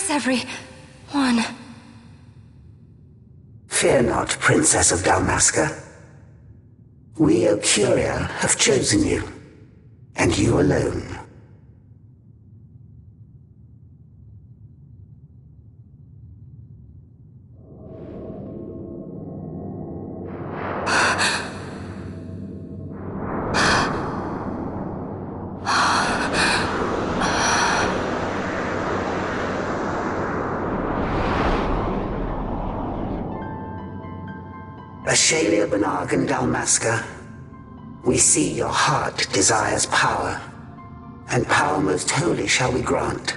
Thanks, everyone. Fear not, Princess of Dalmasca. We, Occuria, have chosen you, and you alone. Ashalia Benarg and Dalmasca, we see your heart desires power, and power most holy shall we grant.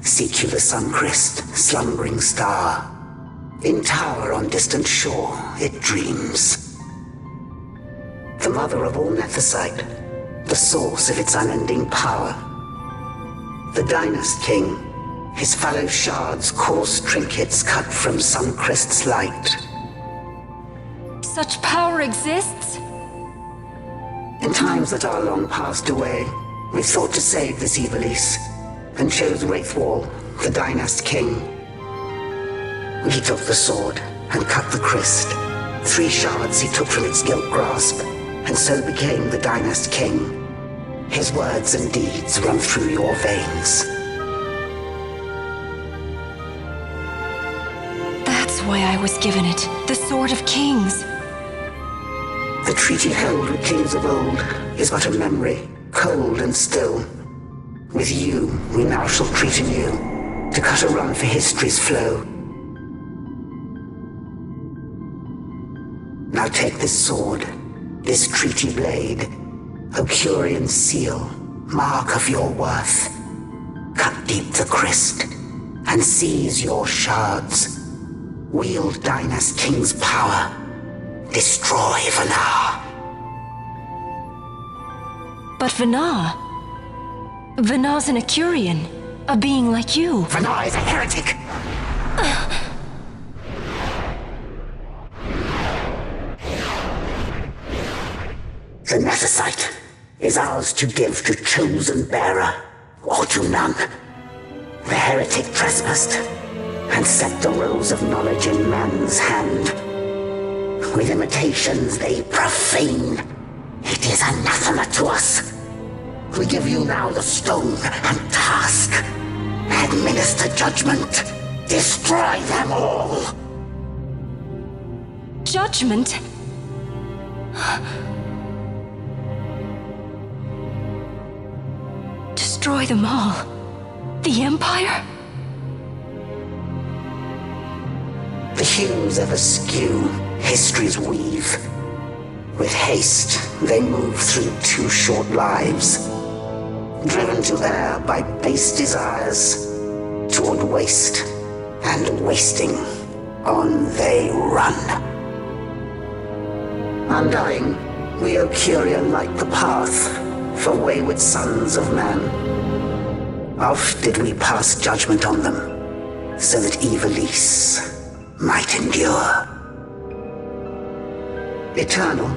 Seek you the Suncrist, slumbering star. In tower on distant shore it dreams. The mother of all Nephesite, the source of its unending power. The Dynast King, his fallow shards coarse trinkets cut from Suncrist's light. Such power exists? In times that are long passed away, we thought to save this Evilise, and chose Wraithwall, the Dynast King. He took the sword and cut the Christ. 3 shards he took from its gilt grasp, and so became the Dynast King. His words and deeds run through your veins. That's why I was given it, the Sword of Kings. The treaty held with kings of old is but a memory, cold and still. With you, we now shall treat anew, to cut a run for history's flow. Now take this sword, this treaty blade, Occurian seal, mark of your worth. Cut deep the Christ, and seize your shards. Wield Dynast King's power. Destroy Vanar. But Vanar? Vanar's an Occurian, a being like you. Vanar is a heretic! The Nephesite is ours to give to chosen bearer, or to none. The heretic trespassed, and set the rose of knowledge in man's hand. With imitations they profane. It is anathema to us. We give you now the stone and task. Administer judgment. Destroy them all. Judgment? Destroy them all? The Empire? The hues ever skew history's weave. With haste, they move through 2 short lives, driven to err by base desires, toward waste, and wasting, on they run. Undying, we Occuria light the path for wayward sons of man. Oft did we pass judgment on them, so that Evilise might endure. Eternal,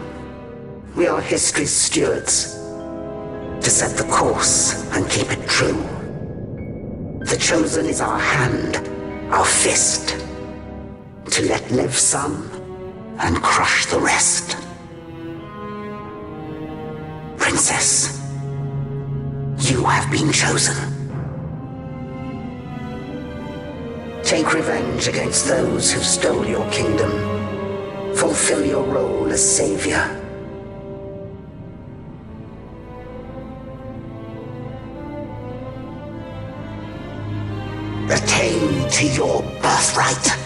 we are history's stewards, to set the course and keep it true. The chosen is our hand, our fist, to let live some and crush the rest. Princess, you have been chosen. Take revenge against those who stole your kingdom. Fulfill your role as savior. Attain to your birthright.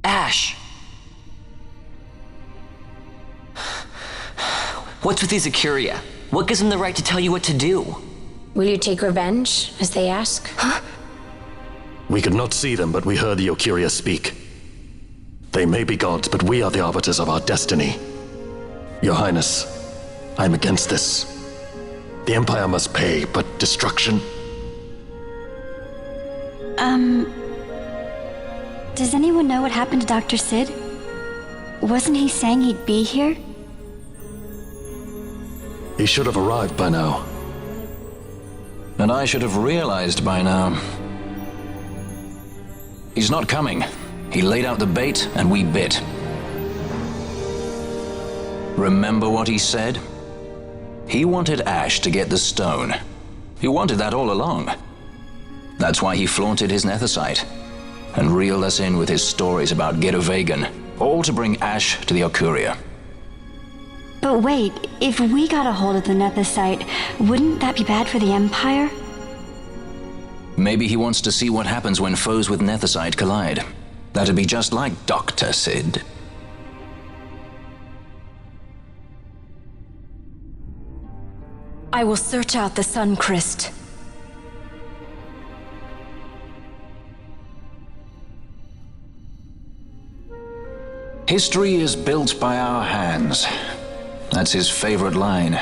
Ash! What's with these Occuria? What gives them the right to tell you what to do? Will you take revenge, as they ask? Huh? We could not see them, but we heard the Occuria speak. They may be gods, but we are the arbiters of our destiny. Your Highness, I am against this. The Empire must pay, but destruction? Does anyone know what happened to Dr. Sid? Wasn't he saying he'd be here? He should have arrived by now. And I should have realized by now. He's not coming. He laid out the bait, and we bit. Remember what he said? He wanted Ash to get the stone. He wanted that all along. That's why he flaunted his nethicite, and reeled us in with his stories about Vegan, all to bring Ash to the Occuria. But wait, if we got a hold of the nethicite, wouldn't that be bad for the Empire? Maybe he wants to see what happens when foes with nethicite collide. That'd be just like Dr. Sid. I will search out the Sun Crest. History is built by our hands. That's his favorite line.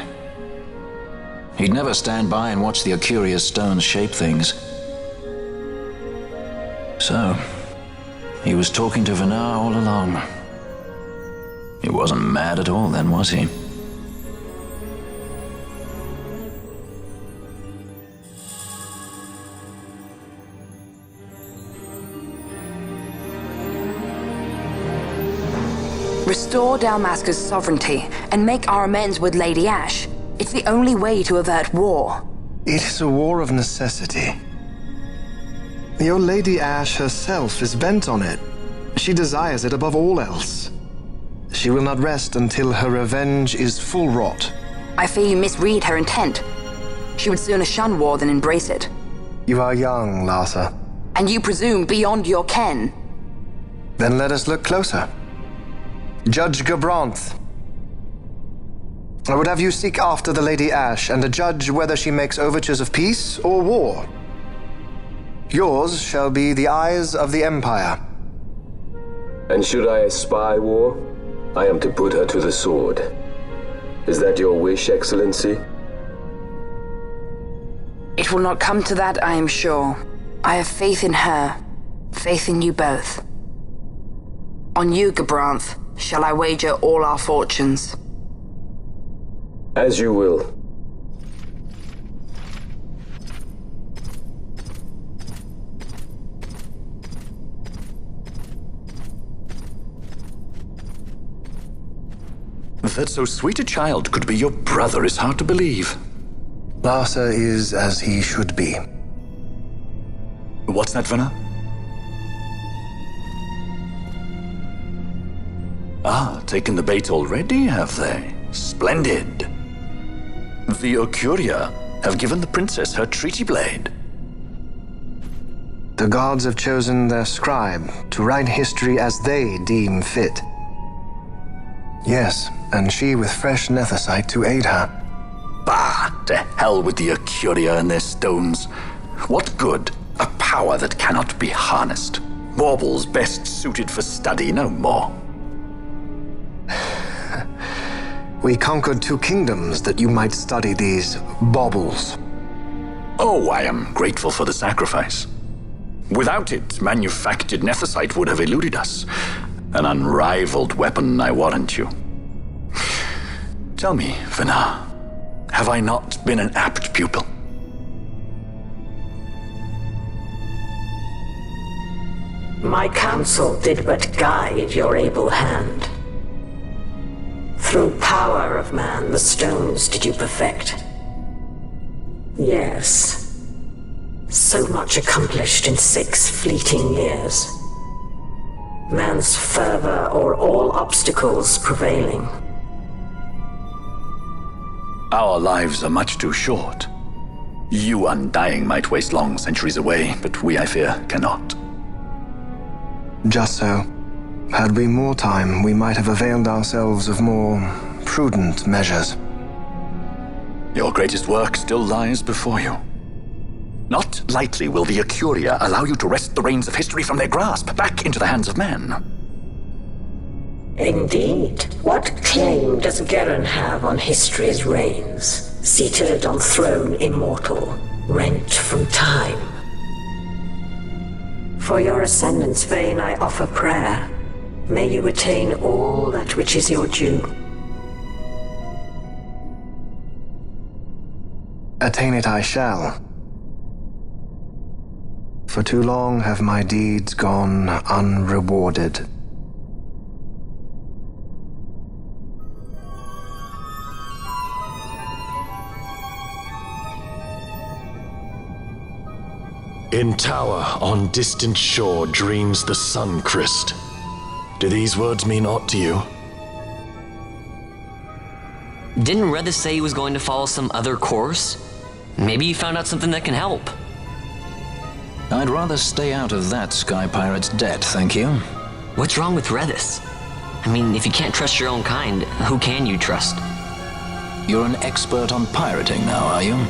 He'd never stand by and watch the Occuria's stones shape things. So, he was talking to Venar all along. He wasn't mad at all then, was he? Restore Dalmasca's sovereignty and make our amends with Lady Ash. It's the only way to avert war. It is a war of necessity. Your Lady Ash herself is bent on it. She desires it above all else. She will not rest until her revenge is full wrought. I fear you misread her intent. She would sooner shun war than embrace it. You are young, Larsa. And you presume beyond your ken. Then let us look closer. Judge Gabranth. I would have you seek after the Lady Ash and judge whether she makes overtures of peace or war. Yours shall be the eyes of the Empire. And should I espy war, I am to put her to the sword. Is that your wish, Excellency? It will not come to that, I am sure. I have faith in her, faith in you both. On you, Gabranth, shall I wager all our fortunes? As you will. That so sweet a child could be your brother is hard to believe. Larsa is as he should be. What's that, Venar? Ah, taken the bait already, have they? Splendid. The Occuria have given the princess her treaty blade. The gods have chosen their scribe to write history as they deem fit. Yes, and she with fresh nethicite to aid her. Bah, to hell with the Occuria and their stones. What good? A power that cannot be harnessed. Baubles best suited for study, no more. We conquered 2 kingdoms that you might study these baubles. Oh, I am grateful for the sacrifice. Without it, manufactured nethicite would have eluded us. An unrivaled weapon, I warrant you. Tell me, Venar, have I not been an apt pupil? My counsel did but guide your able hand. Through power of man, the stones did you perfect. Yes. So much accomplished in 6 fleeting years. Man's fervor o'er all obstacles prevailing. Our lives are much too short. You undying might waste long centuries away, but we, I fear, cannot. Just so. Had we more time, we might have availed ourselves of more prudent measures. Your greatest work still lies before you. Not lightly will the Occuria allow you to wrest the reins of history from their grasp, back into the hands of men. Indeed. What claim does Garen have on history's reins, seated on throne immortal, rent from time? For your ascendant's vein I offer prayer. May you attain all that which is your due. Attain it I shall. For too long have my deeds gone unrewarded. In tower on distant shore dreams the sun Christ. Do these words mean aught to you? Didn't Redis say he was going to follow some other course? Maybe he found out something that can help. I'd rather stay out of that Sky Pirate's debt, thank you. What's wrong with Redis? I mean, if you can't trust your own kind, who can you trust? You're an expert on pirating now, are you?